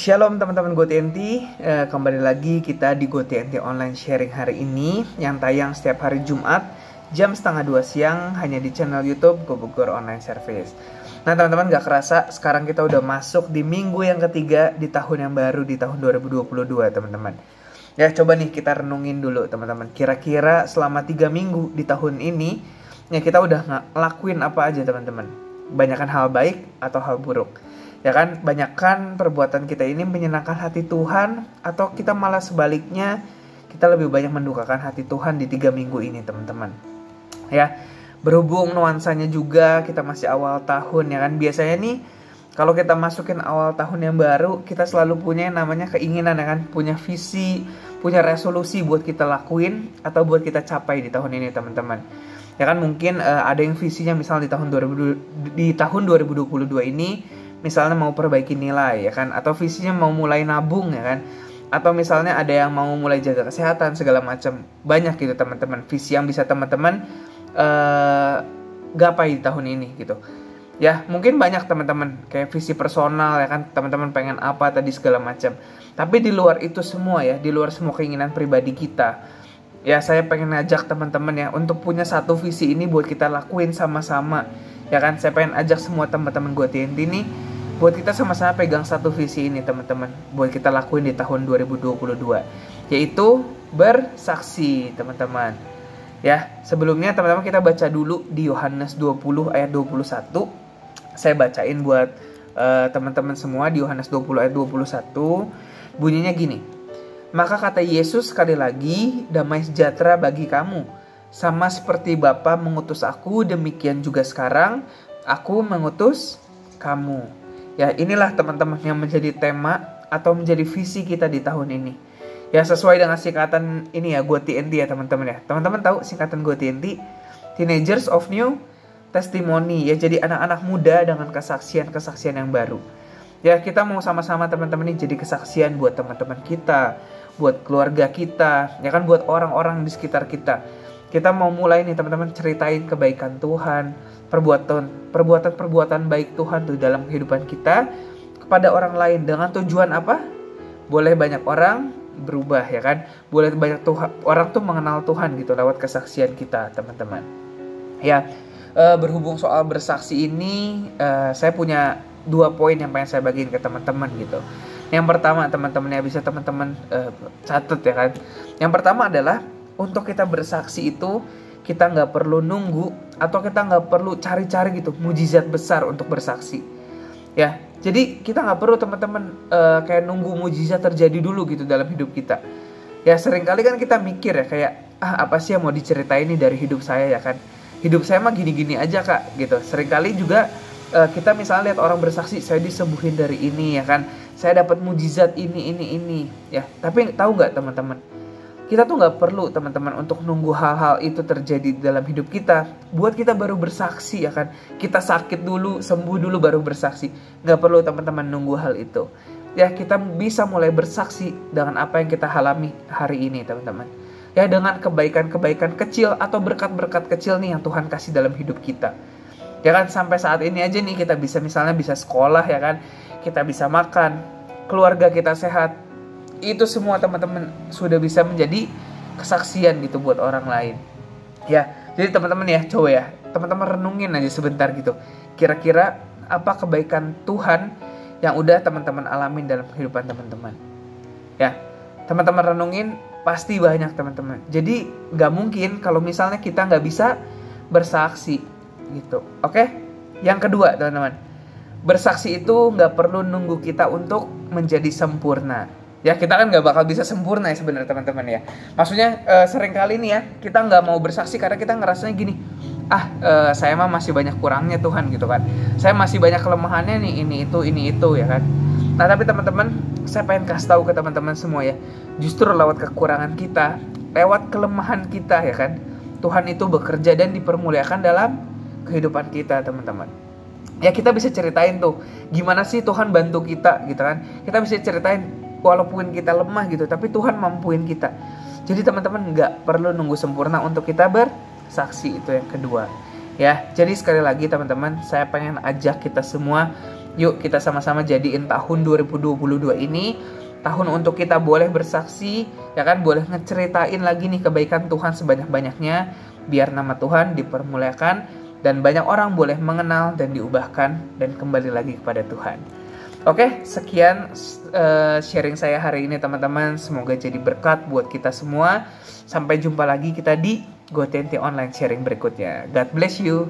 Shalom teman-teman GoTNT, kembali lagi kita di GoTNT Online Sharing hari ini yang tayang setiap hari Jumat jam 1:30 siang hanya di channel YouTube Go Bogor Online Service. Nah teman-teman, gak kerasa sekarang kita udah masuk di minggu yang ketiga di tahun yang baru, di tahun 2022 teman-teman. Ya coba nih kita renungin dulu teman-teman, kira-kira selama 3 minggu di tahun ini ya kita udah ngelakuin apa aja teman-teman. Banyakan hal baik atau hal buruk. Ya kan, banyakkan perbuatan kita ini menyenangkan hati Tuhan atau kita malah sebaliknya kita lebih banyak mendukakan hati Tuhan di 3 minggu ini teman-teman. Ya, berhubung nuansanya juga kita masih awal tahun ya kan. Biasanya nih kalau kita masukin awal tahun yang baru, kita selalu punya yang namanya keinginan ya kan, punya visi, punya resolusi buat kita lakuin atau buat kita capai di tahun ini teman-teman. Ya kan, mungkin ada yang visinya misal di tahun 2022 ini misalnya mau perbaiki nilai ya kan, atau visinya mau mulai nabung ya kan, atau misalnya ada yang mau mulai jaga kesehatan segala macam. Banyak gitu teman-teman visi yang bisa teman-teman gapai di tahun ini gitu. Ya mungkin banyak teman-teman kayak visi personal ya kan, teman-teman pengen apa tadi segala macam. Tapi di luar itu semua ya, di luar semua keinginan pribadi kita, ya saya pengen ngajak teman-teman ya untuk punya satu visi ini buat kita lakuin sama-sama. Ya kan, saya pengen ajak semua teman-teman GoTNT ini buat kita sama-sama pegang satu visi ini teman-teman, buat kita lakuin di tahun 2022, yaitu bersaksi teman-teman. Ya, sebelumnya teman-teman kita baca dulu di Yohanes 20 ayat 21. Saya bacain buat teman-teman semua di Yohanes 20 ayat 21. Bunyinya gini. Maka kata Yesus sekali lagi, damai sejahtera bagi kamu. Sama seperti Bapa mengutus aku, demikian juga sekarang aku mengutus kamu. Ya inilah teman-teman yang menjadi tema atau menjadi visi kita di tahun ini. Ya sesuai dengan singkatan ini ya, GoTNT ya teman-teman ya. Teman-teman tahu singkatan GoTNT? Teenagers of New Testimony. Ya jadi anak-anak muda dengan kesaksian-kesaksian yang baru. Ya kita mau sama-sama teman-teman ini jadi kesaksian buat teman-teman kita, buat keluarga kita, ya kan, buat orang-orang di sekitar kita. Kita mau mulai nih teman-teman ceritain kebaikan Tuhan, perbuatan baik Tuhan tuh dalam kehidupan kita kepada orang lain dengan tujuan apa? Boleh banyak orang berubah ya kan? Boleh banyak orang tuh mengenal Tuhan gitu lewat kesaksian kita teman-teman. Ya, berhubung soal bersaksi ini, saya punya 2 poin yang pengen saya bagiin ke teman-teman gitu. Yang pertama teman-teman ya, bisa teman-teman catat ya kan. Yang pertama adalah untuk kita bersaksi itu kita nggak perlu nunggu atau kita nggak perlu cari-cari gitu mujizat besar untuk bersaksi. Ya, jadi kita nggak perlu teman-teman kayak nunggu mujizat terjadi dulu gitu dalam hidup kita. Ya seringkali kan kita mikir ya kayak apa sih yang mau diceritain nih dari hidup saya ya kan. Hidup saya mah gini-gini aja kak gitu. Seringkali juga kita misalnya lihat orang bersaksi, saya disembuhin dari ini ya kan, saya dapat mujizat ini ya. Tapi tahu nggak teman-teman, kita tuh nggak perlu teman-teman untuk nunggu hal-hal itu terjadi dalam hidup kita buat kita baru bersaksi ya kan. Kita sakit dulu, sembuh dulu baru bersaksi. Nggak perlu teman-teman nunggu hal itu. Ya kita bisa mulai bersaksi dengan apa yang kita alami hari ini teman-teman. Ya dengan kebaikan-kebaikan kecil atau berkat-berkat kecil nih yang Tuhan kasih dalam hidup kita. Ya kan, sampai saat ini aja nih kita bisa misalnya bisa sekolah ya kan. Kita bisa makan, keluarga kita sehat. Itu semua teman-teman sudah bisa menjadi kesaksian gitu buat orang lain. Ya, jadi teman-teman ya, coba ya, teman-teman renungin aja sebentar gitu. Kira-kira apa kebaikan Tuhan yang udah teman-teman alamin dalam kehidupan teman-teman. Ya, teman-teman renungin pasti banyak teman-teman. Jadi gak mungkin kalau misalnya kita gak bisa bersaksi gitu. Oke? Yang kedua teman-teman, bersaksi itu gak perlu nunggu kita untuk menjadi sempurna. Ya kita kan gak bakal bisa sempurna ya sebenarnya teman-teman ya. Maksudnya sering kali nih ya kita gak mau bersaksi karena kita ngerasanya gini, saya mah masih banyak kurangnya Tuhan gitu kan. Saya masih banyak kelemahannya nih, ini itu ya kan. Nah tapi teman-teman, saya pengen kasih tahu ke teman-teman semua ya, justru lewat kekurangan kita, lewat kelemahan kita ya kan, Tuhan itu bekerja dan dipermuliakan dalam kehidupan kita teman-teman. Ya kita bisa ceritain tuh gimana sih Tuhan bantu kita gitu kan. Kita bisa ceritain walaupun kita lemah gitu, tapi Tuhan mampuin kita. Jadi teman-teman nggak perlu nunggu sempurna untuk kita bersaksi, itu yang kedua. Ya, jadi sekali lagi teman-teman, saya pengen ajak kita semua Yuk kita sama-sama jadiin tahun 2022 ini tahun untuk kita boleh bersaksi, ya kan, boleh ngeceritain lagi nih kebaikan Tuhan sebanyak-banyaknya, biar nama Tuhan dipermuliakan dan banyak orang boleh mengenal dan diubahkan dan kembali lagi kepada Tuhan. Oke, sekian sharing saya hari ini teman-teman. Semoga jadi berkat buat kita semua. Sampai jumpa lagi kita di GoTNT Online sharing berikutnya. God bless you.